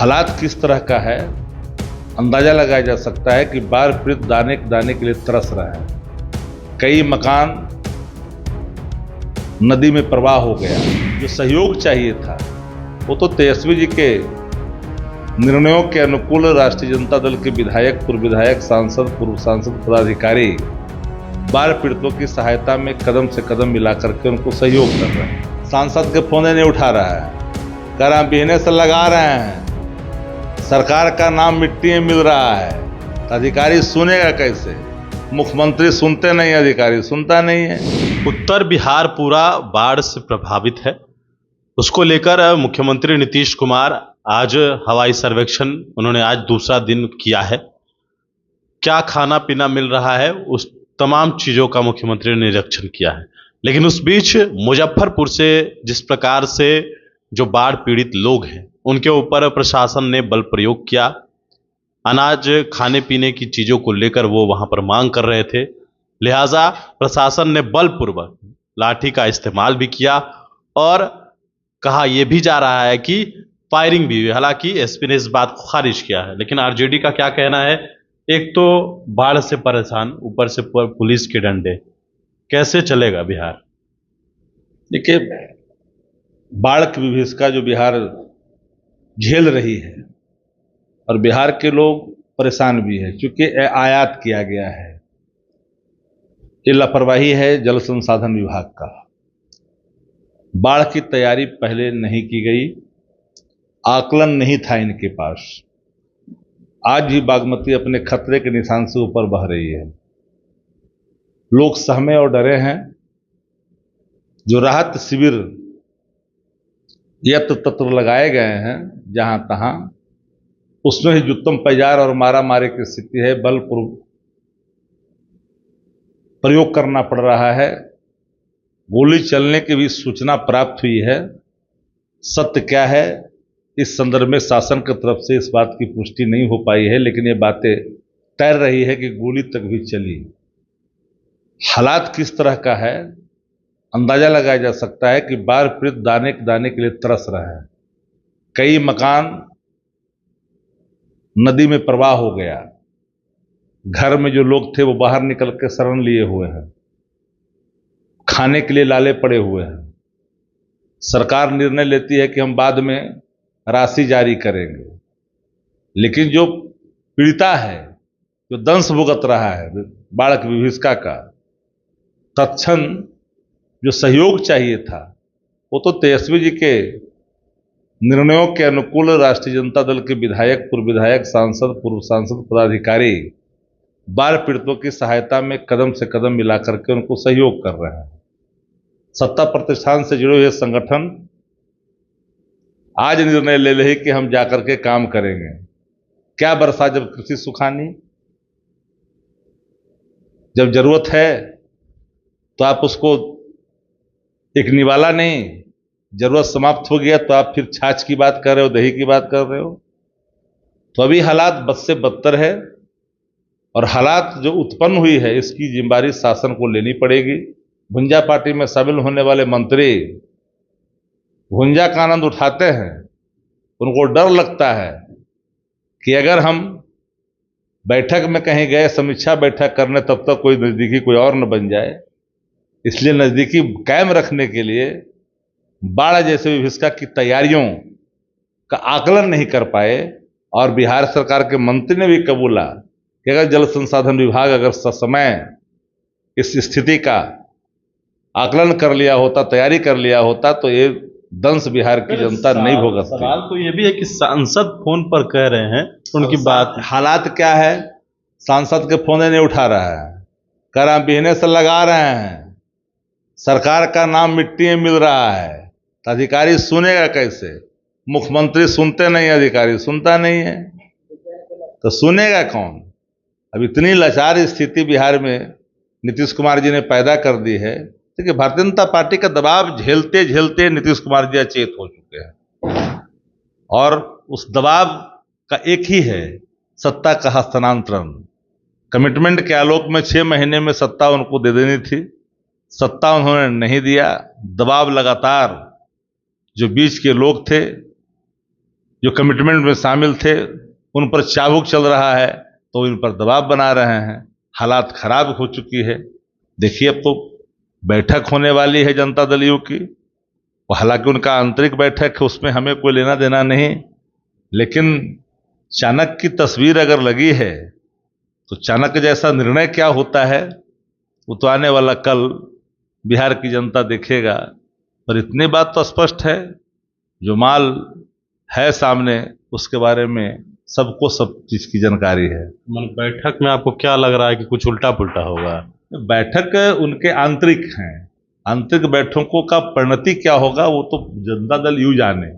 हालात किस तरह का है अंदाजा लगाया जा सकता है कि बाढ़ पीड़ित दाने दाने के लिए तरस रहा है। कई मकान नदी में प्रवाह हो गया। जो सहयोग चाहिए था वो तो तेजस्वी जी के निर्णयों के अनुकूल राष्ट्रीय जनता दल के विधायक, पूर्व विधायक, सांसद, पूर्व सांसद, पदाधिकारी बाढ़ पीड़ितों की सहायता में कदम से कदम मिला करके उनको सहयोग कर रहे हैं। सांसद के फोन नहीं उठा रहा है, कह रहा बिहने से लगा रहे हैं, सरकार का नाम मिट्टी में मिल रहा है, तो अधिकारी सुनेगा कैसे? मुख्यमंत्री सुनते नहीं, अधिकारी सुनता नहीं है। उत्तर बिहार पूरा बाढ़ से प्रभावित है। उसको लेकर मुख्यमंत्री नीतीश कुमार आज हवाई सर्वेक्षण उन्होंने आज दूसरा दिन किया है। क्या खाना पीना मिल रहा है, उस तमाम चीज़ों का मुख्यमंत्री ने निरीक्षण किया है। लेकिन उस बीच मुजफ्फरपुर से जिस प्रकार से जो बाढ़ पीड़ित लोग हैं उनके ऊपर प्रशासन ने बल प्रयोग किया, अनाज, खाने पीने की चीज़ों को लेकर वो वहाँ पर मांग कर रहे थे, लिहाजा प्रशासन ने बलपूर्वक लाठी का इस्तेमाल भी किया और कहा यह भी जा रहा है कि फायरिंग भी हुई। हालांकि एसपी ने इस बात को खारिज किया है, लेकिन आरजेडी का क्या कहना है? एक तो बाढ़ से परेशान, ऊपर से पुलिस के डंडे, कैसे चलेगा बिहार? देखिए, बाढ़ की विभीषिका जो बिहार झेल रही है और बिहार के लोग परेशान भी है, क्योंकि आयात किया गया है। ये लापरवाही है जल संसाधन विभाग का। बाढ़ की तैयारी पहले नहीं की गई, आकलन नहीं था इनके पास। आज भी बागमती अपने खतरे के निशान से ऊपर बह रही है। लोग सहमे और डरे हैं। जो राहत शिविर यत्र तत्र लगाए गए हैं जहां तहां, उसमें ही जुत्तम पैजार और मारा मारी की स्थिति है। बल प्रयोग करना पड़ रहा है। गोली चलने की भी सूचना प्राप्त हुई है। सत्य क्या है इस संदर्भ में शासन की तरफ से इस बात की पुष्टि नहीं हो पाई है, लेकिन ये बातें तैर रही है कि गोली तक भी चली। हालात किस तरह का है अंदाजा लगाया जा सकता है कि बाढ़ पीड़ित दाने दाने के लिए तरस रहा है। कई मकान नदी में प्रवाह हो गया। घर में जो लोग थे वो बाहर निकल के शरण लिए हुए हैं, खाने के लिए लाले पड़े हुए हैं। सरकार निर्णय लेती है कि हम बाद में राशि जारी करेंगे, लेकिन जो पीड़िता है, जो दंश भुगत रहा है बाढ़ की विभीषिका का, तत्क्षण जो सहयोग चाहिए था वो तो तेजस्वी जी के निर्णयों के अनुकूल राष्ट्रीय जनता दल के विधायक, पूर्व विधायक, सांसद, पूर्व सांसद, पदाधिकारी बाढ़ पीड़ितों की सहायता में कदम से कदम मिला करके उनको सहयोग कर रहे हैं। सत्ता प्रतिष्ठान से जुड़े हुए संगठन आज निर्णय ले रहे कि हम जाकर के काम करेंगे। क्या बरसा जब कृषि सुखानी? जब जरूरत है तो आप उसको एक निवाला नहीं, जरूरत समाप्त हो गया तो आप फिर छाछ की बात कर रहे हो, दही की बात कर रहे हो। तो अभी हालात बद से बदतर है और हालात जो उत्पन्न हुई है इसकी जिम्मेदारी शासन को लेनी पड़ेगी। भुंजा पार्टी में शामिल होने वाले मंत्री भुंजा का आनंद उठाते हैं। उनको डर लगता है कि अगर हम बैठक में कहीं गए, समीक्षा बैठक करने, तब तक कोई नज़दीकी कोई और न बन जाए। इसलिए नज़दीकी कायम रखने के लिए बाढ़ जैसे विभीषिका की तैयारियों का आकलन नहीं कर पाए। और बिहार सरकार के मंत्री ने भी कबूला कि अगर जल संसाधन विभाग अगर समय इस स्थिति का आकलन कर लिया होता, तैयारी कर लिया होता, तो ये दंश बिहार की जनता नहीं भुगतती। सवाल तो ये भी है कि सांसद फोन पर कह रहे हैं, उनकी बात, हालात क्या है? सांसद के फोन नहीं उठा रहा है, कह रहा बिहने से लगा रहे हैं, सरकार का नाम मिट्टी में मिल रहा है, तो अधिकारी सुनेगा कैसे? मुख्यमंत्री सुनते नहीं, अधिकारी सुनता नहीं है, तो सुनेगा कौन? अब इतनी लाचार स्थिति बिहार में नीतीश कुमार जी ने पैदा कर दी है। देखिए, भारतीय जनता पार्टी का दबाव झेलते झेलते नीतीश कुमार जी अचेत हो चुके हैं और उस दबाव का एक ही है, सत्ता का हस्तांतरण। कमिटमेंट के आलोक में 6 महीने में सत्ता उनको दे देनी थी, सत्ता उन्होंने नहीं दिया। दबाव लगातार जो बीच के लोग थे जो कमिटमेंट में शामिल थे उन पर चाबुक चल रहा है, तो इन पर दबाव बना रहे हैं। हालात खराब हो चुकी है। देखिए, अब तो बैठक होने वाली है जनता दल यू की, और हालांकि उनका आंतरिक बैठक है, उसमें हमें कोई लेना देना नहीं, लेकिन चाणक्य की तस्वीर अगर लगी है तो चाणक्य जैसा निर्णय क्या होता है वो तो आने वाला कल बिहार की जनता देखेगा। पर इतनी बात तो स्पष्ट है, जो माल है सामने उसके बारे में सबको सब चीज की जानकारी है। मन बैठक में आपको क्या लग रहा है कि कुछ उल्टा पुल्टा होगा? बैठक उनके आंतरिक हैं, आंतरिक बैठकों का परिणति क्या होगा वो तो जनता दल यू जाने।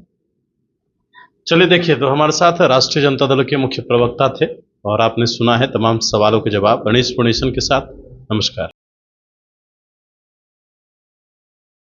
चलिए, देखिए, तो हमारे साथ राष्ट्रीय जनता दल के मुख्य प्रवक्ता थे और आपने सुना है तमाम सवालों के जवाब गणेश पुणेशन के साथ। नमस्कार।